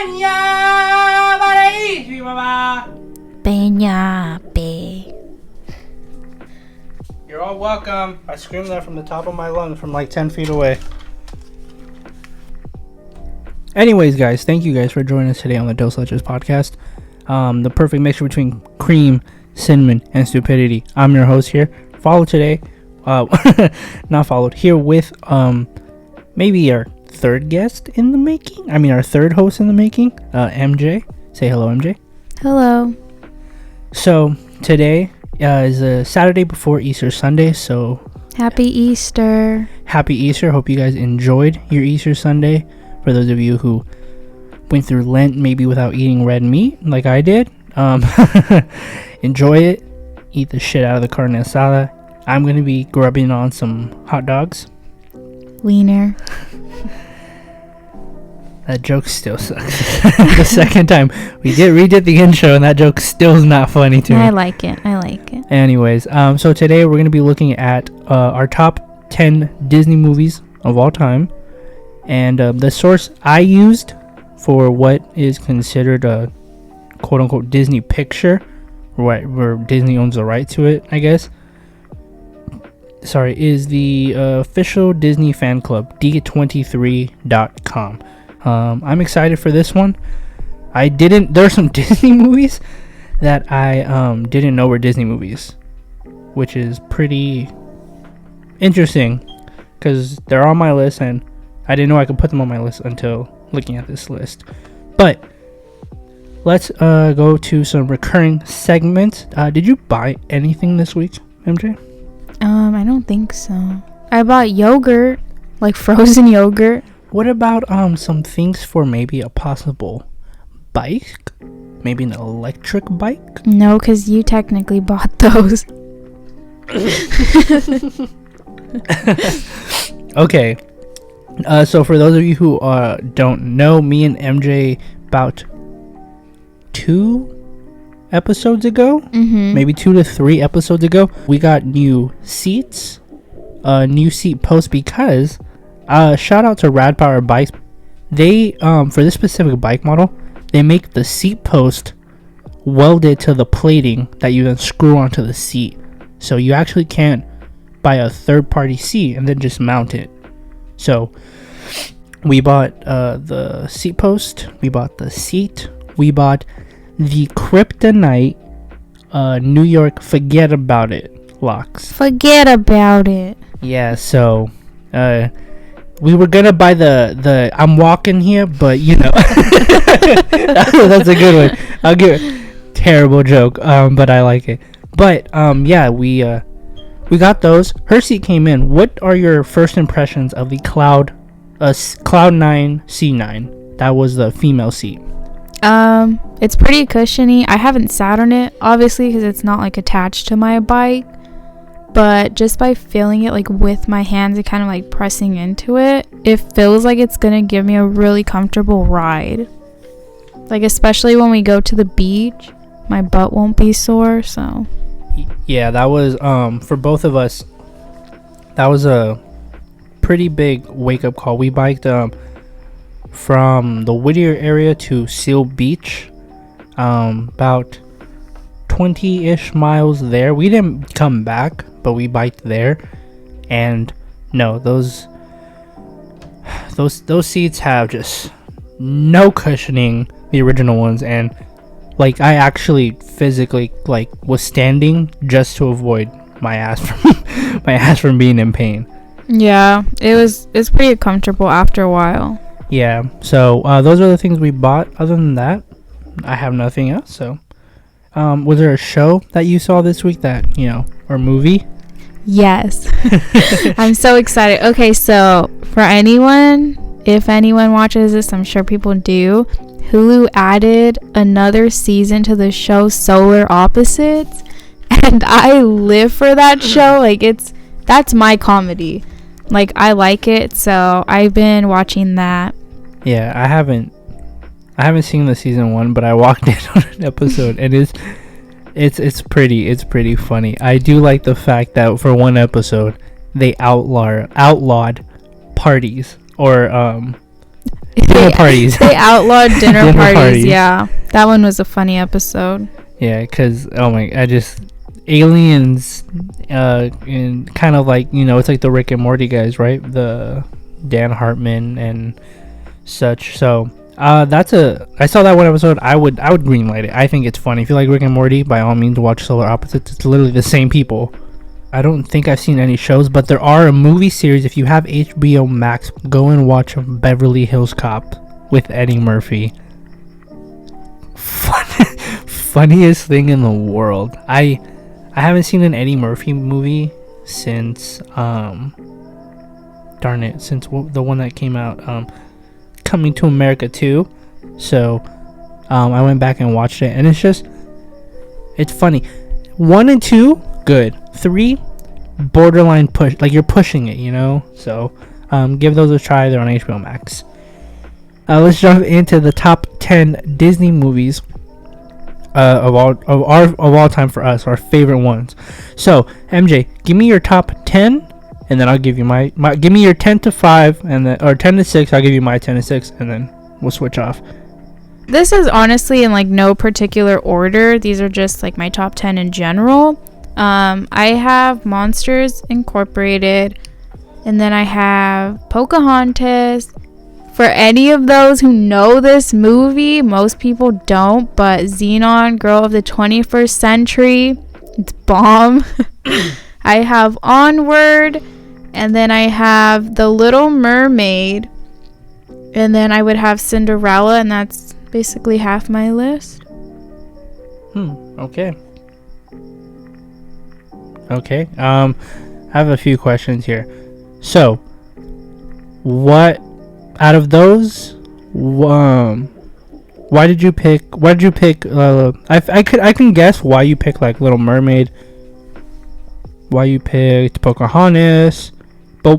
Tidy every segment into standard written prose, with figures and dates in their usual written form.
You're all welcome. I screamed that from the top of my lungs from like 10 feet away. Anyways, guys, thank you guys for joining us today on the Leches Podcast. The perfect mixture between cream, cinnamon, and stupidity. I'm your host here. Followed today, not followed, here with maybe our third guest in the making. I mean, our third host in the making, MJ. Say hello, MJ. Hello. So today is a Saturday before Easter Sunday, so Happy Easter. Happy Easter. Hope you guys enjoyed your Easter Sunday. For those of you who went through Lent maybe without eating red meat like I did, enjoy it. Eat the shit out of the carne asada. I'm going to be grubbing on some hot dogs. Wiener. That joke still sucks. The second time we redid the intro and that joke still is not funny to me. I like it. Anyways, so today we're going to be looking at our top 10 Disney movies of all time. And the source I used for what is considered a quote-unquote Disney picture, where Disney owns the right to it, I guess, is the official Disney fan club, D23.com. I'm excited for this one. There are some Disney movies that I didn't know were Disney movies, which is pretty interesting because they're on my list and I didn't know I could put them on my list until looking at this list. But let's go to some recurring segments. Did you buy anything this week, MJ? I don't think so. I bought yogurt, like frozen yogurt. What about some things for maybe a possible bike? Maybe an electric bike? No, because you technically bought those. Okay. So for those of you who don't know, me and MJ about 2 episodes ago, maybe 2 to 3 episodes ago, we got new seats, new seat posts because shout out to Rad Power Bikes. They for this specific bike model, they make the seat post welded to the plating that you then screw onto the seat, so you actually can't buy a third-party seat and then just mount it. So we bought the seat post, we bought the seat, we bought the Kryptonite New York Forget About It locks. Forget about it. Yeah, so we were gonna buy the I'm walking here, but you know that's a good one. I'll give it. Terrible joke, but I like it. But yeah, we got those. Her seat came in. What are your first impressions of the Cloud 9 C9? That was the female seat. It's pretty cushiony. I haven't sat on it, obviously, because it's not like attached to my bike. But just by feeling it like with my hands and kind of like pressing into it, it feels like it's gonna give me a really comfortable ride. Like especially when we go to the beach, my butt won't be sore. So yeah, that was for both of us, that was a pretty big wake-up call. We biked from the Whittier area to Seal Beach, about 20-ish miles there. We didn't come back, but we biked there, and no, those seats have just no cushioning, the original ones, and like I actually physically like was standing just to avoid my ass from being in pain. Yeah, it's pretty comfortable after a while. Yeah, so those are the things we bought. Other than that, I have nothing else. So was there a show that you saw this week that, or movie? Yes. I'm so excited. Okay, so for anyone, if anyone watches this, I'm sure people do, Hulu added another season to the show Solar Opposites, and I live for that show. Like that's my comedy. Like I like it, so I've been watching that. Yeah, I haven't seen the season 1, but I walked in on an episode, and it's pretty funny. I do like the fact that for one episode they outlawed parties or Dinner parties. They outlawed dinner parties. Yeah, that one was a funny episode. Yeah, because aliens, and kind of like, it's like the Rick and Morty guys, right? The Dan Hartman and such. So I saw that one episode. I would greenlight it. I think it's funny. If you like Rick and Morty, by all means watch Solar Opposites. It's literally the same people. I don't think I've seen any shows, but there are a movie series. If you have HBO Max, go and watch Beverly Hills Cop with Eddie Murphy. Funniest thing in the world. I haven't seen an Eddie Murphy movie since the one that came out, Coming to America 2. So I went back and watched it, and it's funny. 1 and 2, good. 3, borderline push, like you're pushing it, so give those a try. They're on HBO Max. Let's jump into the top 10 Disney movies of all time for us, our favorite ones. So MJ, give me your top 10, and then I'll give you my give me your 10 to 5, and then, or 10 to 6. I'll give you my 10 to 6, and then we'll switch off. This is honestly in like no particular order. These are just like my top 10 in general. I have Monsters Incorporated, and then I have Pocahontas. For any of those who know this movie, most people don't, but Xenon, Girl of the 21st Century, it's bomb. I have Onward, and then I have The Little Mermaid, and then I would have Cinderella, and that's basically half my list. Okay. I have a few questions here. So, what out of those, why did you pick I can guess why you picked like Little Mermaid, why you picked Pocahontas, but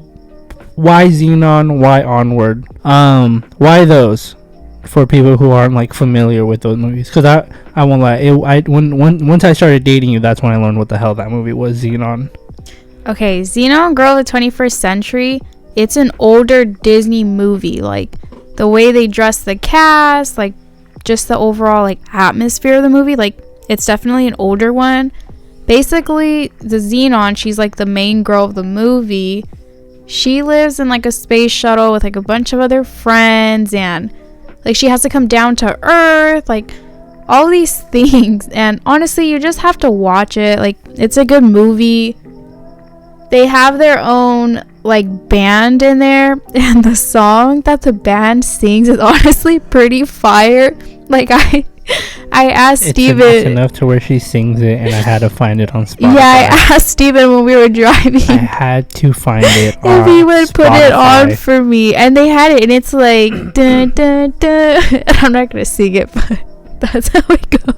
why Xenon, why Onward? Why those, for people who aren't like familiar with those movies? Because I won't lie, once I started dating you, that's when I learned what the hell that movie was, Xenon. Okay, Xenon, Girl of the 21st Century, it's an older Disney movie. Like, the way they dress the cast, like, just the overall, like, atmosphere of the movie, like, it's definitely an older one. Basically, the Xenon, she's, like, the main girl of the movie. She lives in, like, a space shuttle with, like, a bunch of other friends, and, like, she has to come down to Earth, like, all these things. And honestly, you just have to watch it. Like, it's a good movie. They have their own like band in there, and the song that the band sings is honestly pretty fire. Like, I asked Steven. It's enough to where she sings it, and I had to find it on Spotify. Yeah, I asked Steven when we were driving. I had to find it on if he would Spotify. Put it on for me, and they had it, and it's like dun, dun, dun. I'm not gonna sing it, but that's how it goes.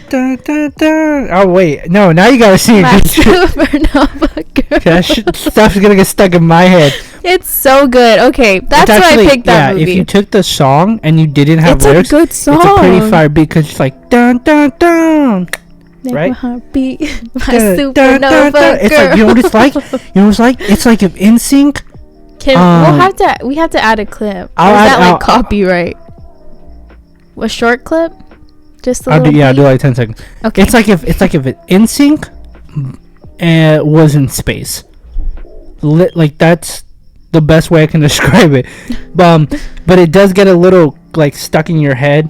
Dun, dun, dun. Oh wait, no! Now you gotta sing My it. Supernova Girl. That stuff's gonna get stuck in my head. It's so good. Okay, that's why I picked that movie. If you took the song and you didn't have lyrics, it's a good song. It's a pretty fire beat, because it's like dun dun dun. Make right? My heartbeat, my supernova dun, dun, dun. It's like, you know what it's like? It's like if NSYNC. We have to add a clip. Or is that copyright? A short clip? Just a little. I'll do like 10 seconds. Okay. It's like if NSYNC was in space. Like, that's the best way I can describe it. But it does get a little like stuck in your head.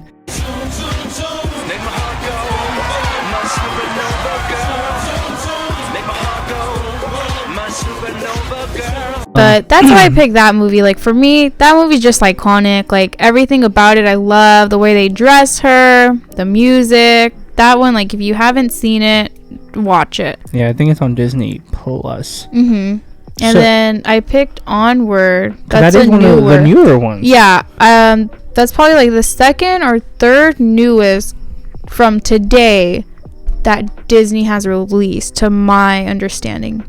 But that's why I picked that movie. Like, for me, that movie's just iconic. Like, everything about it I love. The way they dress her, the music. That one, like, if you haven't seen it, watch it. Yeah, I think it's on Disney Plus. And then I picked Onward. That's that is one of the newer ones. Yeah. That's probably like the second or third newest from today that Disney has released, to my understanding.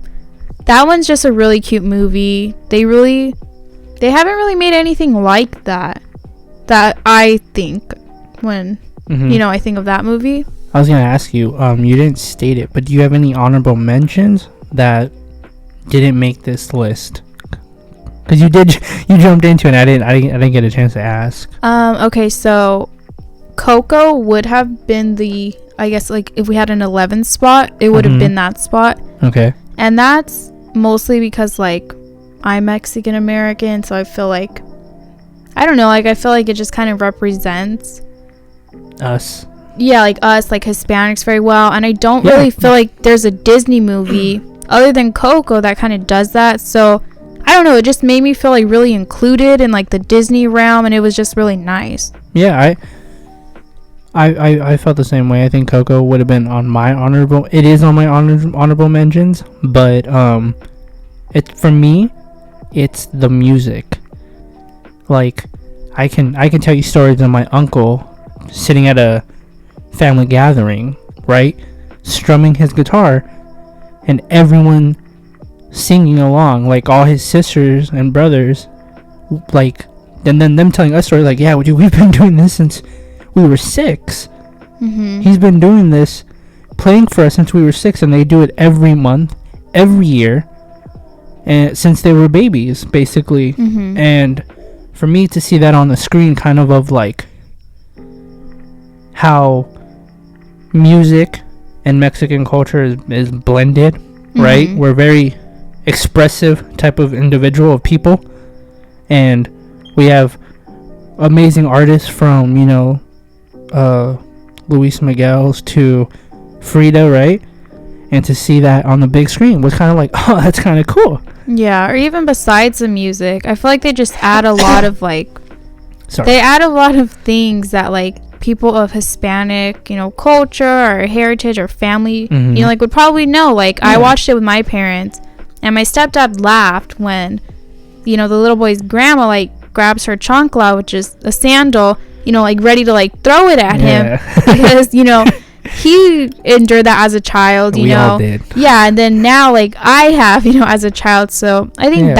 That one's just a really cute movie. They haven't really made anything like that I think when I think of that movie. I was gonna ask you, you didn't state it, but do you have any honorable mentions that didn't make this list? Because you jumped into it, and I didn't get a chance to ask. Okay, so Coco would have been I guess, like, if we had an 11th spot, it would have been that spot. Okay. And that's mostly because, like, I'm Mexican American, so I feel like, I don't know, like, I feel like it just kind of represents us. Yeah, like us, like Hispanics very well. And I don't really feel like there's a Disney movie other than Coco that kind of does that. So I don't know, it just made me feel like really included in like the Disney realm, and it was just really nice. Yeah, I felt the same way. I think Coco would have been on my honorable. It is on my honorable mentions, but for me, it's the music. Like, I can tell you stories of my uncle sitting at a family gathering, right, strumming his guitar, and everyone singing along, like all his sisters and brothers, like, and then them telling us stories like, yeah, dude, we've been doing this since we were 6. He's been doing this, playing for us since we were 6, and they do it every month, every year, and since they were babies, basically. And for me to see that on the screen, kind of like how music and Mexican culture is blended, right? We're very expressive type of individual of people, and we have amazing artists from, you know, Luis Miguel's to Frida, right? And to see that on the big screen was kind of like, oh, that's kind of cool. Yeah, or even besides the music, I feel like they just add a lot of like they add a lot of things that like people of Hispanic, you know, culture or heritage or family, you know, like would probably know. Like, I watched it with my parents, and my stepdad laughed when, you know, the little boy's grandma like grabs her chancla, which is a sandal, you know, like ready to like throw it at him because, you know, he endured that as a child, you know. All did. Yeah, and then now like I have, you know, as a child. So I think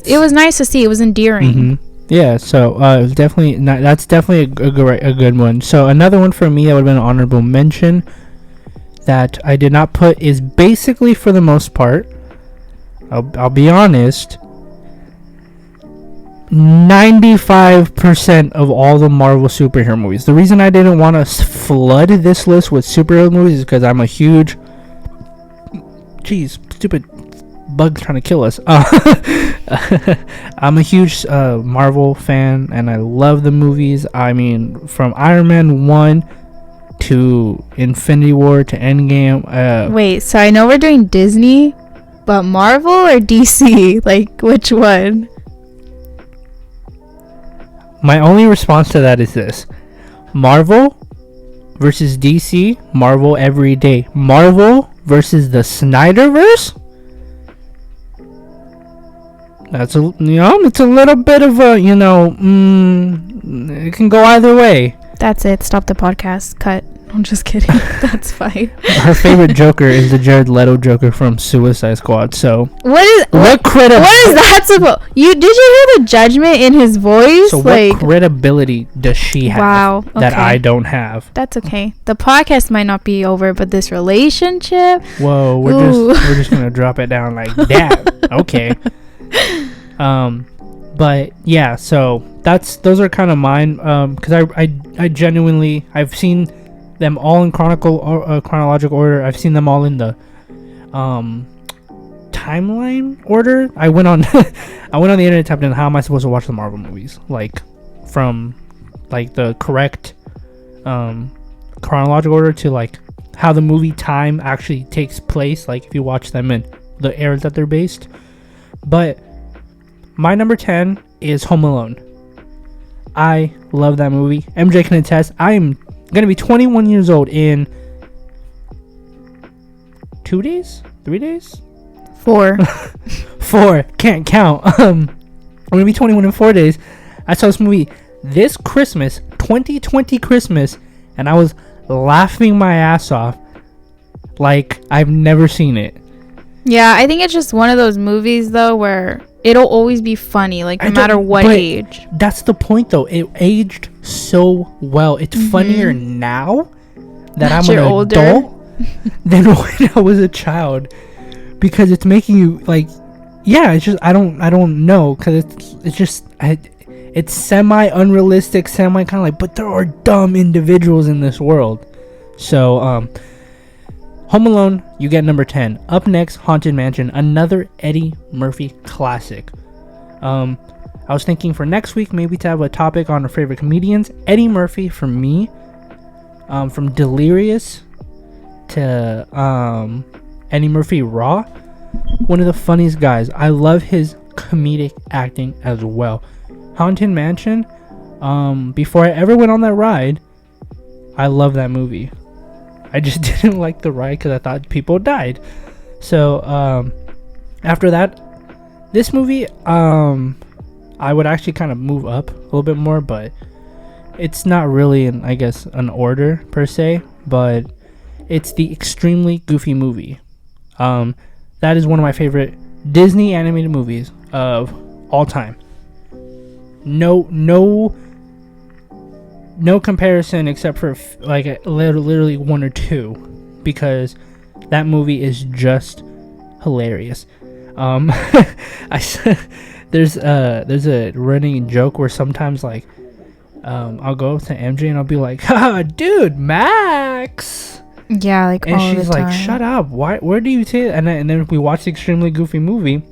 it was nice to see. It was endearing. Yeah, so it was definitely that's definitely a good one. So another one for me that would have been an honorable mention that I did not put is basically, for the most part, I'll be honest, 95% of all the Marvel superhero movies. The reason I didn't want to flood this list with superhero movies is because I'm a huge stupid bugs trying to kill us. I'm a huge Marvel fan, and I love the movies. I mean, from Iron Man 1 to Infinity War to Endgame. Wait, so I know we're doing Disney, but Marvel or DC? Like, which one? My only response to that is this: Marvel versus DC. Marvel every day. Marvel versus the Snyderverse. That's it's a little bit of a, you know, it can go either way. That's it. Stop the podcast. Cut. I'm just kidding. That's fine. Her favorite Joker is the Jared Leto Joker from Suicide Squad. So what is that supposed? Did you hear the judgment in his voice? So like, what credibility does she have that I don't have? That's okay. The podcast might not be over, but this relationship. Whoa, we're just gonna drop it down like that. Okay. But yeah, so those are kind of mine, because I genuinely, I've seen them all in chronological order. I've seen them all in the timeline order. I went on the internet, typed in how am I supposed to watch the Marvel movies, like from like the correct chronological order to like how the movie time actually takes place, like if you watch them in the eras that they're based. But my number 10 is Home Alone. I love that movie. MJ can attest. I am going to be 21 years old in 2 days? 3 days? 4. 4. Can't count. I'm going to be 21 in 4 days. I saw this movie this Christmas, 2020 Christmas, and I was laughing my ass off like I've never seen it. Yeah, I think it's just one of those movies, though, where it'll always be funny, like, no matter what age. That's the point, though. It aged so well. It's funnier now that I'm an adult than when I was a child. Because it's making you, like, Yeah, it's just I don't know, because it's just it's semi unrealistic, semi kind of like, but there are dumb individuals in this world. So Home Alone, you get number 10. Up next, Haunted Mansion, another Eddie Murphy classic. I was thinking for next week maybe to have a topic on our favorite comedians. Eddie Murphy for me, from Delirious to Eddie Murphy Raw, one of the funniest guys. I love his comedic acting as well. Haunted Mansion, before I ever went on that ride, I love that movie. I just didn't like the ride because I thought people died. So after that, this movie, I would actually kind of move up a little bit more, but it's not really an order per se, but it's the extremely goofy movie. That is one of my favorite Disney animated movies of all time. No comparison except for like literally one or two, because that movie is just hilarious. There's a running joke where sometimes like I'll go up to MJ and I'll be like, "Ha, dude, Max." Yeah, like and all she's the time. like, "Shut up! Where do you take?" And then we watch the extremely goofy movie,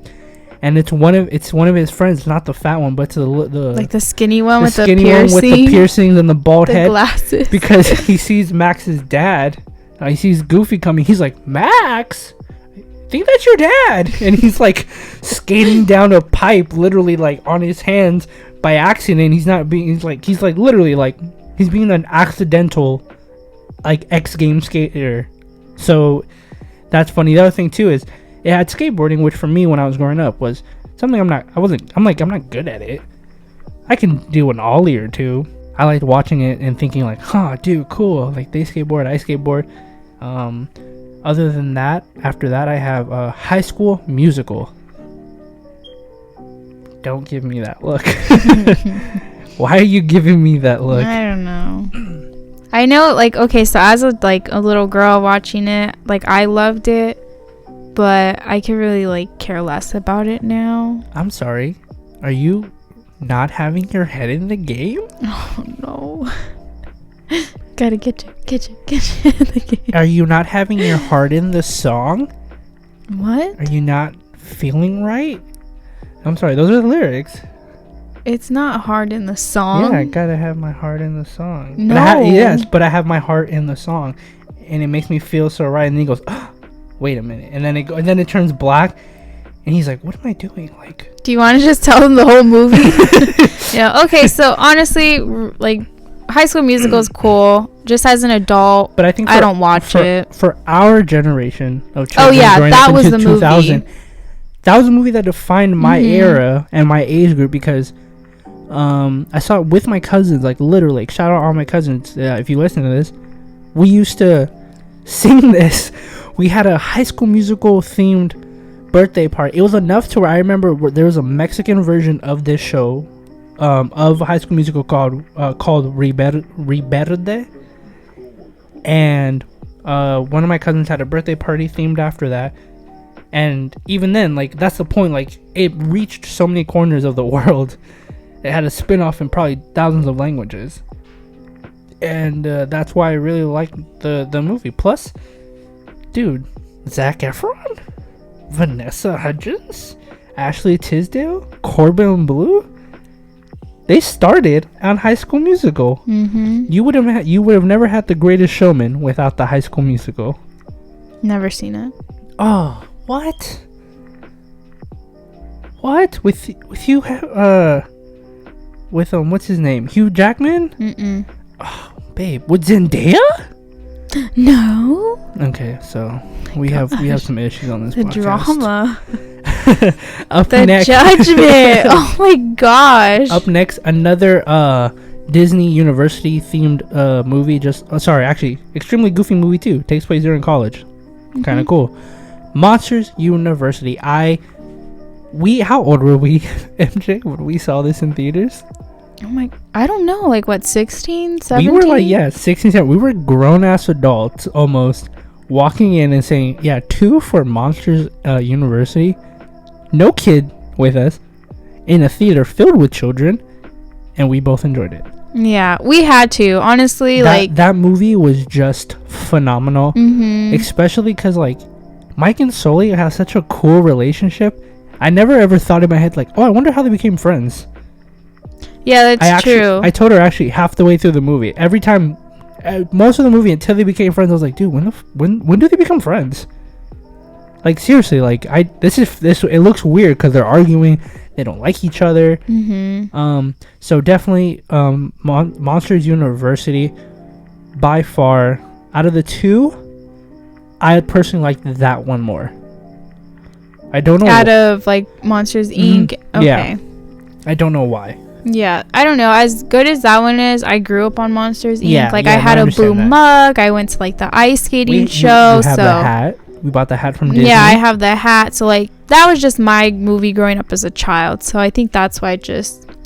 and it's one of his friends, not the fat one, but the like the skinny one with the piercings and the bald head, glasses. Because he sees Max's dad. He sees Goofy coming. He's like, "Max, I think that's your dad," and he's like skating down a pipe, literally like on his hands by accident. He's literally like he's being an accidental like X Games skater. So that's funny. The other thing too is it had skateboarding, which for me when I was growing up was something I'm not good at it. I can do an ollie or two. I liked watching it and thinking like, "Huh, dude, cool. Like they skateboard, I skateboard." Other than that, after that, I have High School Musical. Don't give me that look. Why are you giving me that look? I don't know. I know, like, okay, so as a little girl watching it, like, I loved it, but I could really like care less about it now. I'm sorry. Are you not having your head in the game? Oh no. Gotta get you in the game. Are you not having your heart in the song? What? Are you not feeling right? I'm sorry, those are the lyrics. It's not hard in the song. Yeah, I gotta have my heart in the song. No. But I have my heart in the song, and it makes me feel so right. And then he goes, "Oh, wait a minute," and then it turns black, and he's like, "What am I doing?" Like, do you want to just tell them the whole movie? Yeah. Okay. So honestly, like, High School Musical is cool. Just as an adult, but I think I don't watch it for our generation of children. Oh yeah, that was the 2000, movie. That was a movie that defined my era and my age group, because I saw it with my cousins, like literally. Like, shout out all my cousins if you listen to this. We used to sing this. We had a High School Musical themed birthday party. It was enough to where I remember there was a Mexican version of this show, of High School Musical called Reverde. And one of my cousins had a birthday party themed after that. And even then, like, that's the point. Like, it reached so many corners of the world. It had a spin-off in probably thousands of languages. And that's why I really liked the movie. Plus, dude, Zac Efron, Vanessa Hudgens, Ashley Tisdale, Corbin Bleu, they started on High School Musical. You would have never had The Greatest Showman without the High School Musical. Never seen it. Oh, what? With you with what's his name? Hugh Jackman? Oh, babe, with Zendaya? No. Okay, so we have some issues on this podcast. Drama. The next, judgment. Oh my gosh. Up next, another Disney University themed movie. Actually, extremely goofy movie too. Takes place during college. Kind of cool. Monsters University. How old were we, MJ, when we saw this in theaters? Oh my, I don't know, like what, 16, 17? We were like, 16, 17. We were grown-ass adults almost, walking in and saying, 2 for Monsters University. no kid with us, in a theater filled with children, and we both enjoyed it. Yeah, we had to, honestly. That movie was just phenomenal. Especially because like Mike and Sully have such a cool relationship. I never ever thought in my head like, oh, I wonder how they became friends. Yeah, that's true. I told her actually half the way through the movie. Every time, most of the movie until they became friends, I was like, dude, when do they become friends? Like seriously, like it looks weird because they're arguing. They don't like each other. So definitely, Monsters University, by far, out of the two, I personally like that one more. I don't know. Out of like Monsters Inc. Okay. Yeah. I don't know why. Yeah, I don't know. As good as that one is, I grew up on Monsters Inc. Yeah, I had a Boo mug. I went to like the ice skating show. You have the hat. We bought the hat from Disney. Yeah, I have the hat. So like that was just my movie growing up as a child. So I think that's why it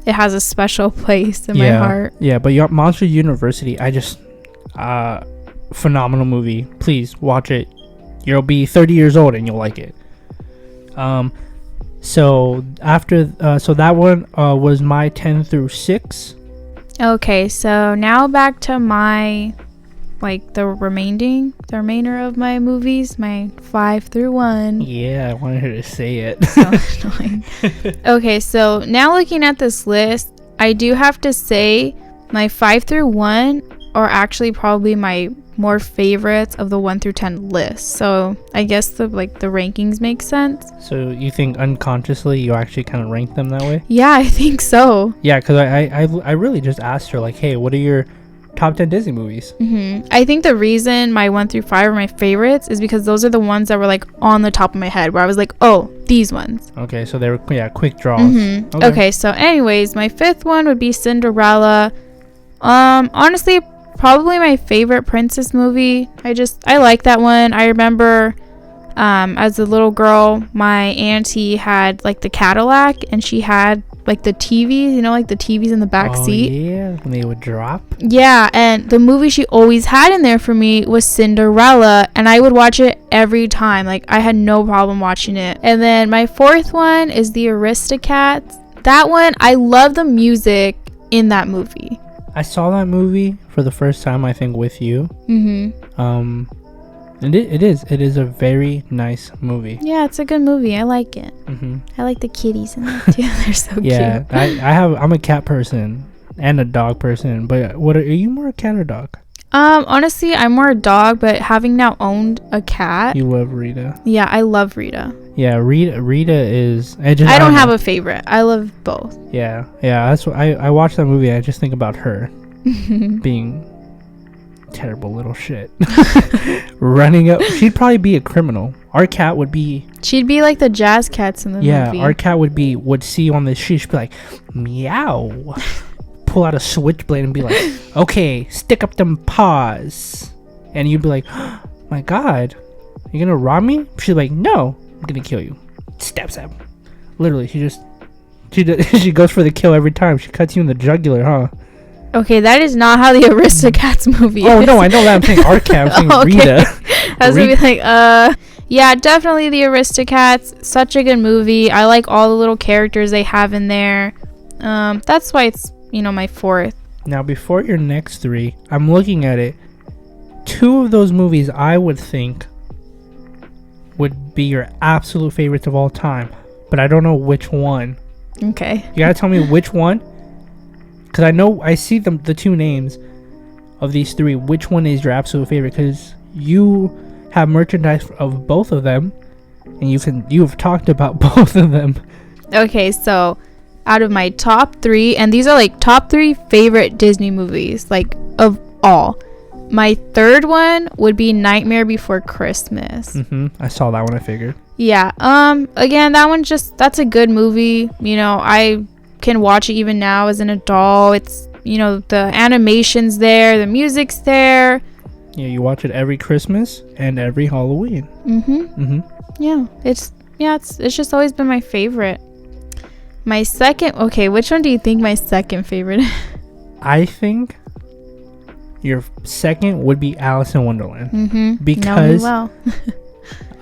has a special place in my heart. Yeah, but Monsters University, phenomenal movie. Please watch it. You'll be 30 years old and you'll like it. So after so that one was my 10 through 6. Okay, so now back to my the remainder of my movies, my 5 through 1. Yeah, I wanted her to say it. So annoying. Okay, so now looking at this list, I do have to say my 5 through 1 are actually probably my more favorites of the 1 through 10 list. So I guess the rankings make sense. So you think unconsciously you actually kind of rank them that way? Yeah, I think so. Yeah, because I really just asked her like, hey, what are your top 10 Disney movies? I think the reason my 1 through 5 are my favorites is because those are the ones that were like on the top of my head, where I was like, oh, these ones. Okay, so they were quick draws. Okay, so anyways, my 5th one would be Cinderella. Honestly, probably my favorite princess movie. I like that one. I remember as a little girl, my auntie had like the Cadillac, and she had like the TVs, like the TVs in the back seat. Yeah, when they would drop. Yeah, and the movie she always had in there for me was Cinderella, and I would watch it every time. Like I had no problem watching it. And then my 4th one is The Aristocats. That one, I love the music in that movie. I saw that movie for the first time, I think, with you. And it is a very nice movie. Yeah, it's a good movie. I like it. I like the kitties in there too. They're so cute. Yeah, I'm a cat person and a dog person. But are you more a cat or dog? Honestly, I'm more a dog, but having now owned a cat. You love Rita. Yeah, I love Rita. Yeah, Rita is. I don't have a favorite. I love both. Yeah. That's what I watched that movie. And I just think about her being terrible little shit, running up. She'd probably be a criminal. Our cat would be. She'd be like the jazz cats in the movie. Yeah, our cat would see you on the street. She'd be like, meow. Pull out a switchblade and be like, okay, stick up them paws. And you'd be like, oh, my God, you gonna rob me? She's like, no, I'm gonna kill you. Stab. Literally, she goes for the kill every time. She cuts you in the jugular, huh? Okay, that is not how the Aristocats movie is. Oh, no, I know that. I'm saying our cat. I'm saying Rita. I was gonna be like, yeah, definitely the Aristocats. Such a good movie. I like all the little characters they have in there. That's why it's, my 4th. Now, before your next 3, I'm looking at it. 2 of those movies I would think would be your absolute favorites of all time, but I don't know which one. Okay. You gotta tell me which one, because I see the 2 names of these 3. Which one is your absolute favorite? Because you have merchandise of both of them, and you have talked about both of them. Okay, so out of my top 3, and these are like top 3 favorite Disney movies, like of all. My 3rd one would be Nightmare Before Christmas. I saw that one. I figured. Yeah. Again, that one that's a good movie. I can watch it even now as an adult. It's the animation's there, the music's there. Yeah, you watch it every Christmas and every Halloween. Yeah, it's just always been my favorite. My second, okay, which one do you think my second favorite is? I think your second would be Alice in Wonderland. Because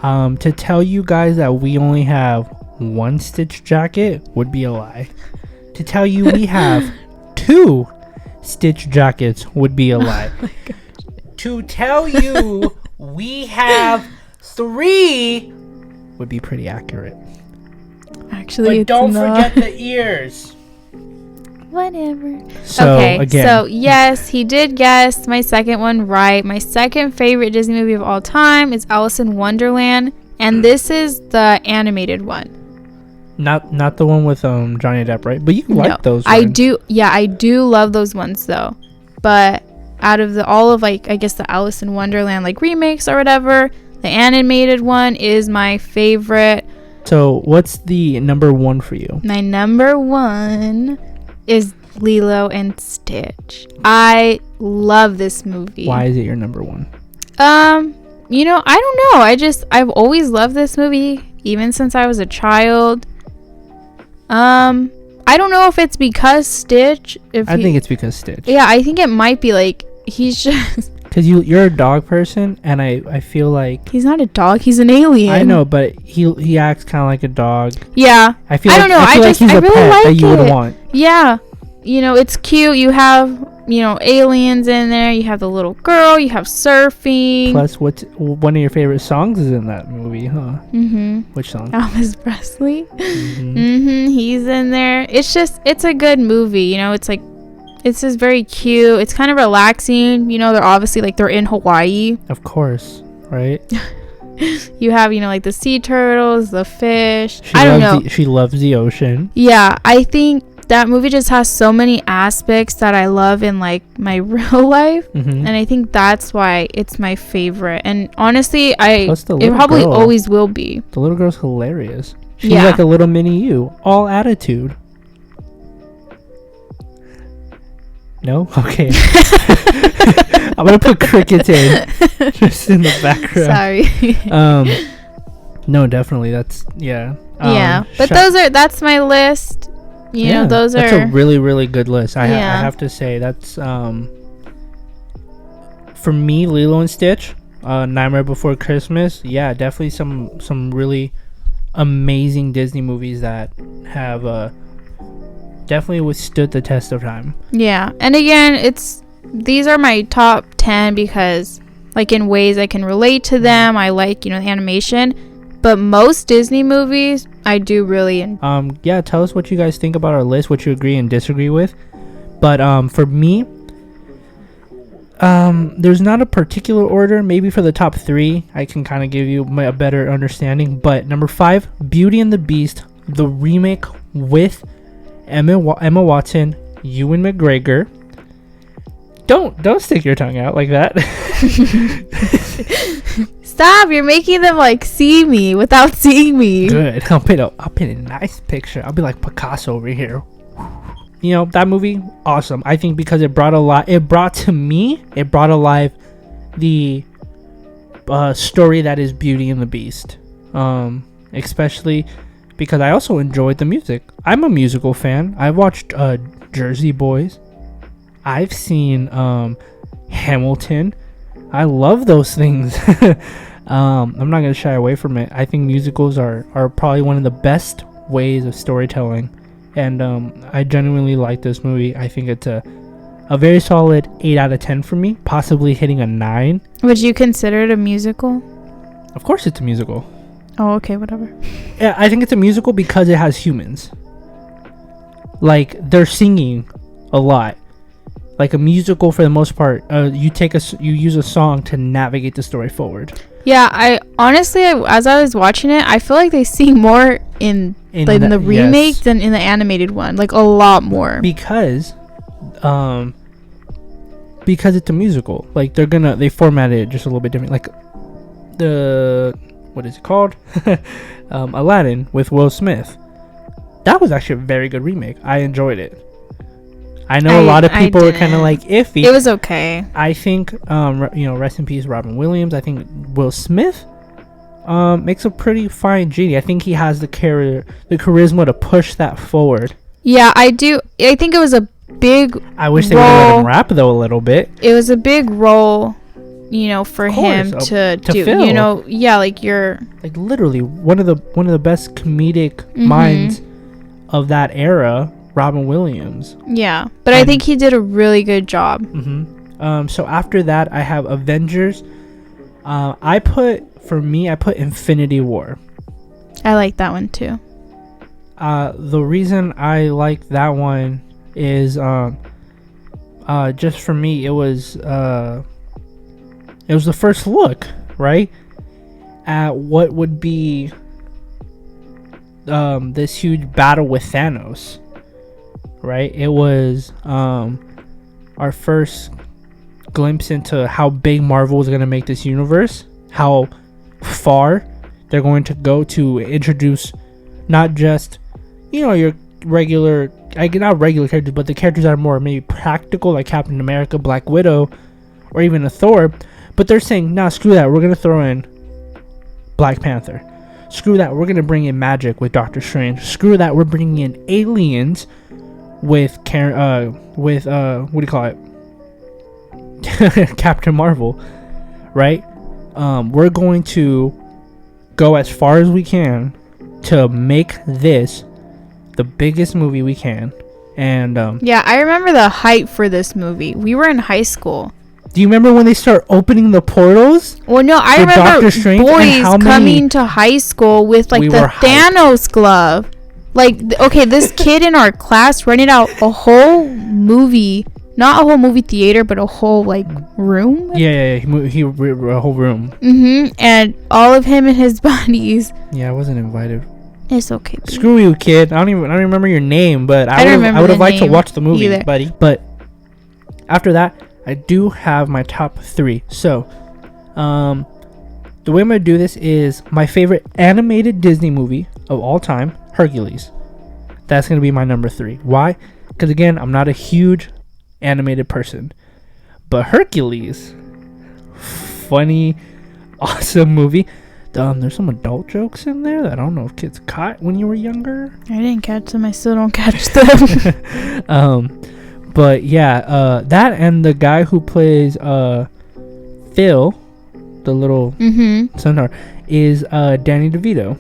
to tell you guys that we only have one Stitch jacket would be a lie. To tell you we have 2 Stitch jackets would be a lie. Oh my gosh. To tell you we have 3 would be pretty accurate. Actually, but don't forget the ears. Whatever. So, okay, again. so yes, he did guess my second one right. My second favorite Disney movie of all time is Alice in Wonderland, and this is the animated one. Not the one with Johnny Depp, right? But you like those ones. I do. Yeah, I do love those ones though. But out of all of like, I guess the Alice in Wonderland like remakes or whatever, the animated one is my favorite. So what's the number 1 for you? My number 1 is Lilo and Stitch. I love this movie. Why is it your number 1? You know, I don't know. I've always loved this movie, even since I was a child. I don't know if it's because Stitch. I think it's because Stitch. Yeah, I think it might be like he's just. Because you're a dog person, and I feel like he's not a dog. He's an alien. I know, but he acts kind of like a dog. Yeah. I don't know. I feel like he's a really pet like that you would want. Yeah. You know, it's cute. You have, you know, aliens in there. You have the little girl. You have surfing. Plus, what's one of your favorite songs is in that movie, huh? Mm-hmm. Which song? Elvis Presley. Mm-hmm. Mm-hmm. He's in there. It's a good movie. You know, it's just very cute. It's kind of relaxing. You know, they're in Hawaii. Of course, right? You have, you know, like the sea turtles, the fish. I don't know. She loves the ocean. Yeah, I think that movie just has so many aspects that I love in like my real life, and I think that's why it's my favorite. And honestly, it probably always will be. The little girl's hilarious. She's like a little mini you, all attitude. No? Okay. I'm gonna put crickets in just in the background. Sorry. No, definitely. That's but that's my list. You know, that's a really, really good list. I have to say that's for me, Lilo and Stitch, Nightmare Before Christmas. Yeah, definitely some really amazing Disney movies that have definitely withstood the test of time. Yeah, and again, these are my top 10 because, like, in ways I can relate to them. I like, you know, the animation. But most Disney movies, I do really. Tell us what you guys think about our list, what you agree and disagree with. But for me, there's not a particular order. Maybe for the top 3, I can kind of give you a better understanding. But number 5, Beauty and the Beast, the remake with Emma Watson, Ewan McGregor. Don't stick your tongue out like that. Stop! You're making them like see me without seeing me. Good. I'll paint a nice picture. I'll be like Picasso over here. You know, that movie, awesome. I think because it brought alive the story that is Beauty and the Beast. Especially because I also enjoyed the music. I'm a musical fan. I watched Jersey Boys. I've seen Hamilton. I love those things. I'm not going to shy away from it. I think musicals are probably one of the best ways of storytelling. And I genuinely like this movie. I think it's a very solid 8 out of 10 for me. Possibly hitting a 9. Would you consider it a musical? Of course it's a musical. Oh, okay, whatever. Yeah, I think it's a musical because it has humans. Like, they're singing a lot. Like a musical, for the most part, you use a song to navigate the story forward. Yeah, I honestly, as I was watching it, I feel like they sing more in the remake than in the animated one, like a lot more. Because it's a musical. Like they formatted it just a little bit different. Like what is it called? Aladdin with Will Smith. That was actually a very good remake. I enjoyed it. I know a lot of people were kind of like iffy. It was okay. I think, rest in peace, Robin Williams. I think Will Smith makes a pretty fine genie. I think he has the charisma to push that forward. Yeah, I do. I think it was a big. I wish they would have let him rap though a little bit. It was a big role for him to do, fill. like you're like literally one of the best comedic minds of that era, Robin Williams. Yeah, but I think he did a really good job. So after that, I have Avengers. I put Infinity War. I like that one too. The reason I like that one is just for me, it was the first look, right, at what would be this huge battle with Thanos, right? It was our first glimpse into how big Marvel is going to make this universe, how far they're going to go to introduce not just your regular, not regular characters, but the characters that are more maybe practical, like Captain America, Black Widow, or even a Thor. But they're saying, nah, screw that, we're gonna throw in Black Panther. Screw that, we're gonna bring in magic with Doctor Strange. Screw that, we're bringing in aliens with what do you call it? Captain Marvel, right? We're going to go as far as we can to make this the biggest movie we can. And yeah, I remember the hype for this movie. We were in high school. Do you remember when they start opening the portals? Well, no, I remember boys coming to high school with like the Thanos glove. Like, okay, this kid in our class rented out a whole movie, not a whole movie theater, but a whole like room. Yeah, he a whole room. And all of him and his buddies. Yeah, I wasn't invited. It's okay. Buddy. Screw you, kid. I don't remember your name, but I would have liked to watch the movie, either. Buddy. But after that, I do have my top 3. So, the way I'm gonna do this is my favorite animated Disney movie of all time, Hercules. That's gonna be my number 3. Why? Because again, I'm not a huge animated person, but Hercules, funny, awesome movie. There's some adult jokes in there that I don't know if kids caught when you were younger. I didn't catch them. I still don't catch them. But yeah, that and the guy who plays Phil, the little centaur, is Danny DeVito.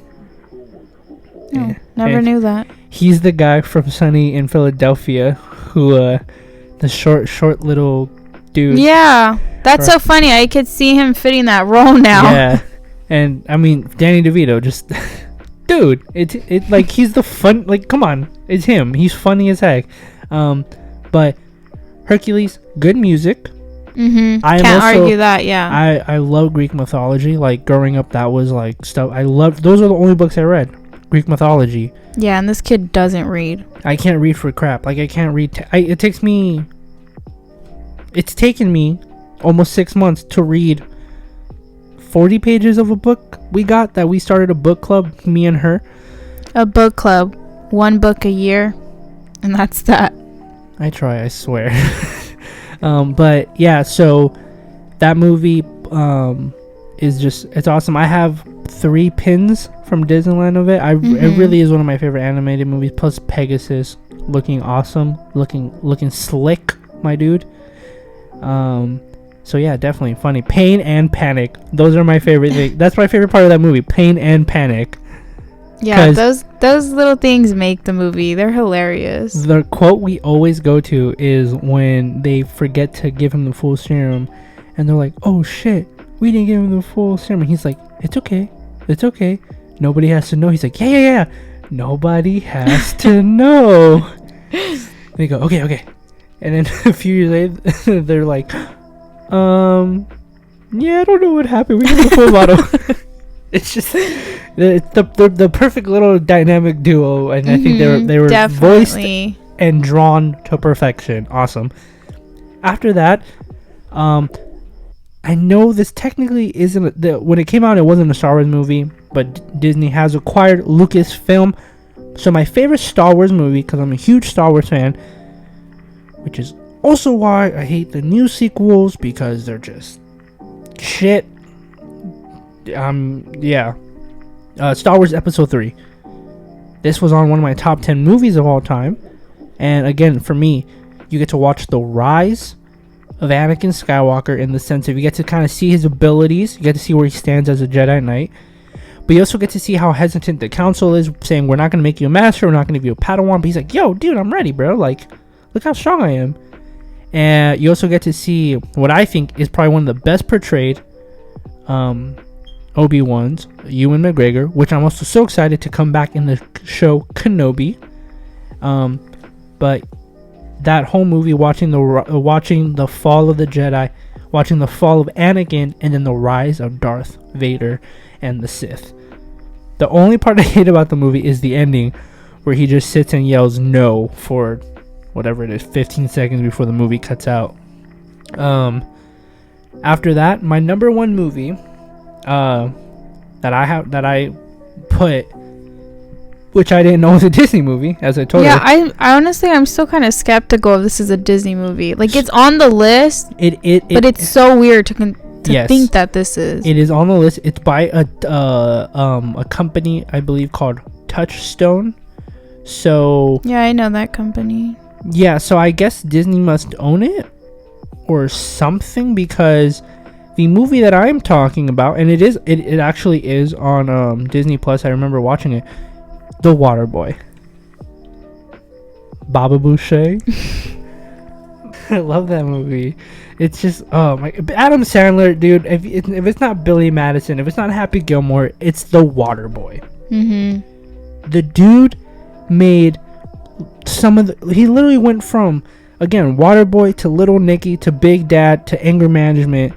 Oh, never knew that. He's the guy from Sunny in Philadelphia who the short little dude. Yeah, that's so funny. I could see him fitting that role now. Yeah. And I mean, Danny DeVito, just dude, it's like he's the fun. Like, come on, it's him. He's funny as heck. But Hercules, good music. Can't argue that. Yeah. I love Greek mythology. Like growing up, that was like stuff I loved. Those are the only books I read. Greek mythology. Yeah, and this kid doesn't read. I can't read for crap. Like I can't read. It's taken me almost 6 months to read 40 pages of a book that we started a book club, me and her. A book club, 1 book a year, and that's that. I try, I swear. But yeah, so that movie it's awesome. I have 3 pins from Disneyland of it. It really is one of my favorite animated movies, plus Pegasus looking awesome, looking slick, my dude. So yeah, definitely funny. Pain and Panic. Those are my favorite things. That's my favorite part of that movie. Pain and Panic. Yeah, those little things make the movie. They're hilarious. The quote we always go to is when they forget to give him the full serum, and they're like, "Oh shit, we didn't give him the full serum." And he's like, "It's okay. It's okay. Nobody has to know." He's like, "Yeah. Nobody has to know." They go, "Okay." And then a few years later, they're like, yeah, I don't know what happened. We have the full bottle." It's just the perfect little dynamic duo, and I think they were definitely voiced and drawn to perfection. Awesome. After that, I know this technically isn't when it came out, it wasn't a Star Wars movie, but Disney has acquired Lucasfilm. So my favorite Star Wars movie, because I'm a huge Star Wars fan, which is also why I hate the new sequels, because they're just shit. Star Wars Episode 3. This was on one of my top 10 movies of all time. And again, for me, you get to watch the rise of Anakin Skywalker, in the sense of you get to kind of see his abilities, you get to see where he stands as a Jedi Knight, but you also get to see how hesitant the council is, saying we're not going to make you a master, we're not going to give you a Padawan, but he's like, yo dude, I'm ready, bro, like look how strong I am. And you also get to see what I think is probably one of the best portrayed Obi-Wans, Ewan McGregor, which I'm also so excited to come back in the show Kenobi. But that whole movie, watching the fall of the Jedi, watching the fall of Anakin, and then the rise of Darth Vader and the Sith. The only part I hate about the movie is the ending, where he just sits and yells no for whatever it is, 15 seconds before the movie cuts out. After that, my number one movie that I put, which I didn't know was a Disney movie, as I told you. Yeah, I honestly, I'm still kind of skeptical if this is a Disney movie. Like, it's on the list, but it's so weird to yes, think that this is. It is on the list. It's by a company, I believe, called Touchstone. So yeah, I know that company. Yeah, so I guess Disney must own it or something, because the movie that I'm talking about, and it actually is on Disney Plus. I remember watching it. The Waterboy. Baba Boucher. I love that movie. It's just, oh my, Adam Sandler, dude. If it's not Billy Madison, if it's not Happy Gilmore, it's The Waterboy. Mm-hmm. The dude made he literally went from, again, Waterboy to Little Nicky to Big Dad to Anger Management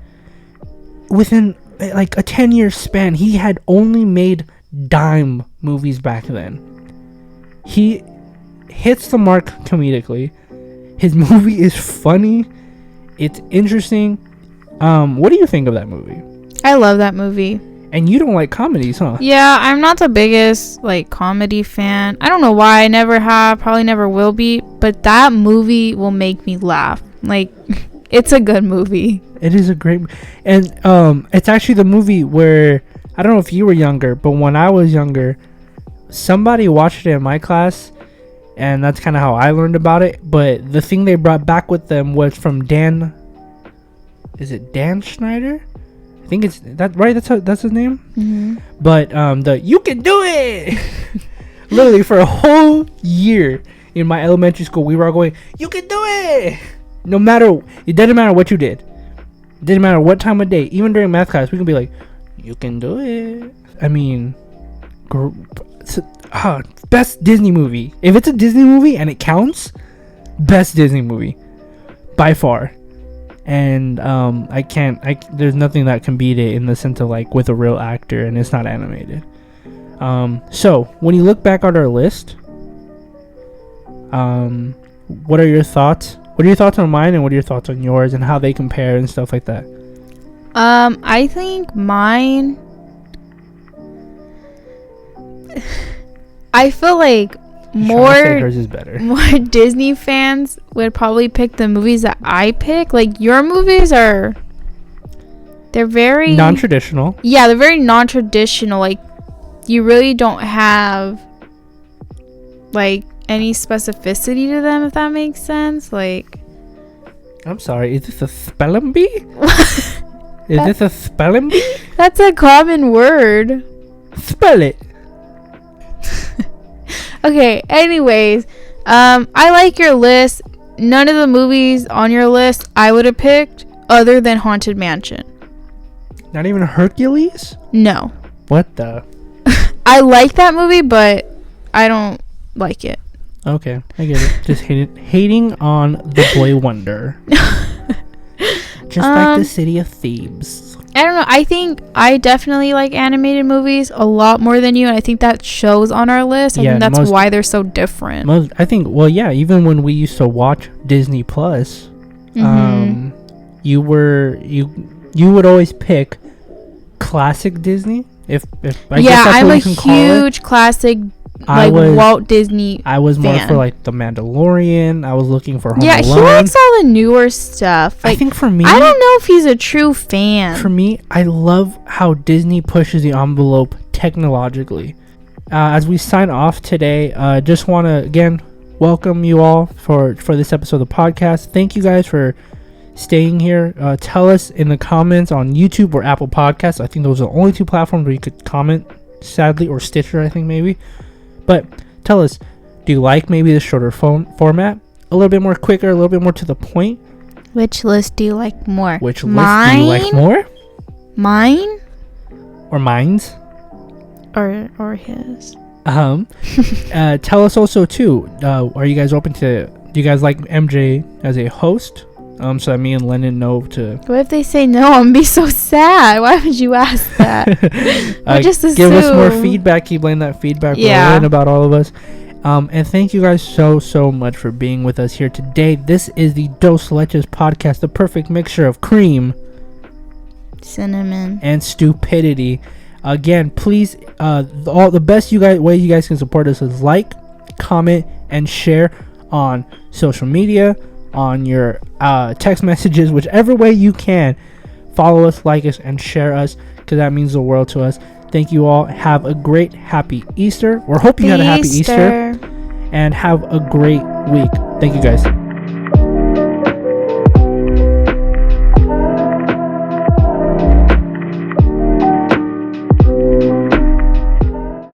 within like a 10-year span. He had only made dime movies back then. He hits the mark comedically. His movie is funny. It's interesting. What do you think of that movie? I love that movie. And you don't like comedies, huh? Yeah, I'm not the biggest like comedy fan. I don't know why. I never have, probably never will be, but that movie will make me laugh. Like, it's a good movie. It is a great, and it's actually the movie where, I don't know if you were younger, but when I was younger, somebody watched it in my class, and that's kind of how I learned about it. But the thing they brought back with them was from Dan. Is it Dan Schneider? I think it's that, right? That's his name. Mm-hmm. But the "You Can Do It," literally for a whole year in my elementary school, we were all going, "You can do it!" No matter, it doesn't matter what you did. It didn't matter what time of day. Even during math class, we can be like, "You can do it." I mean, best Disney movie. If it's a Disney movie and it counts, best Disney movie by far. And there's nothing that can beat it in the sense of like with a real actor and it's not animated. So when you look back at our list, what are your thoughts? What are your thoughts on mine, and what are your thoughts on yours, and how they compare and stuff like that? I think mine, I feel like hers is better. More Disney fans would probably pick the movies that I pick. Like, your movies they're very non-traditional. Yeah, they're very non-traditional. Like, you really don't have like any specificity to them, if that makes sense. Like, I'm sorry, is this a spelling bee? Is this a spelling bee? That's a common word. Spell it. Okay, anyways, I like your list. None of the movies on your list I would have picked other than Haunted Mansion. Not even Hercules? No. What the? I like that movie, but I don't like it. Okay, I get it. Just hating on the boy wonder. Just like the city of Thebes. I don't know. I think I definitely like animated movies a lot more than you, and I think that shows on our list. I think that's why they're so different. Even when we used to watch Disney Plus, you would always pick classic Disney. If I guess that's I'm what a you can call it. huge classic Walt Disney I was more fan. for like The Mandalorian. I was looking for Home Alone. He likes all the newer stuff. Like, I think for me, I don't know if he's a true fan. For me, I love how Disney pushes the envelope technologically. As we sign off today, just want to again welcome you all for this episode of the podcast. Thank you guys for staying here. Tell us in the comments on YouTube or Apple Podcasts. I think those are the only 2 platforms where you could comment, sadly, or Stitcher, I think, maybe. But tell us, do you like maybe the shorter format? A little bit more quicker, a little bit more to the point? Which list do you like more? Which list do you like more? Mine? Or mine's? Or his. Tell us also too, are you guys open to, do you guys like MJ as a host? So that me and Lennon know to. What if they say no? I'm gonna be so sad. Why would you ask that? Just assume. Give us more feedback. Keep letting that feedback roll in about all of us. And thank you guys so much for being with us here today. This is the Dos Leches podcast, the perfect mixture of cream, cinnamon, and stupidity. Again, please, the best way you guys can support us is like, comment, and share on social media, on your text messages, whichever way you can. Follow us, like us, and share us, because that means the world to us. Thank you all. Have a great, happy Easter, or hope you had a happy Easter, and have a great week. Thank you guys.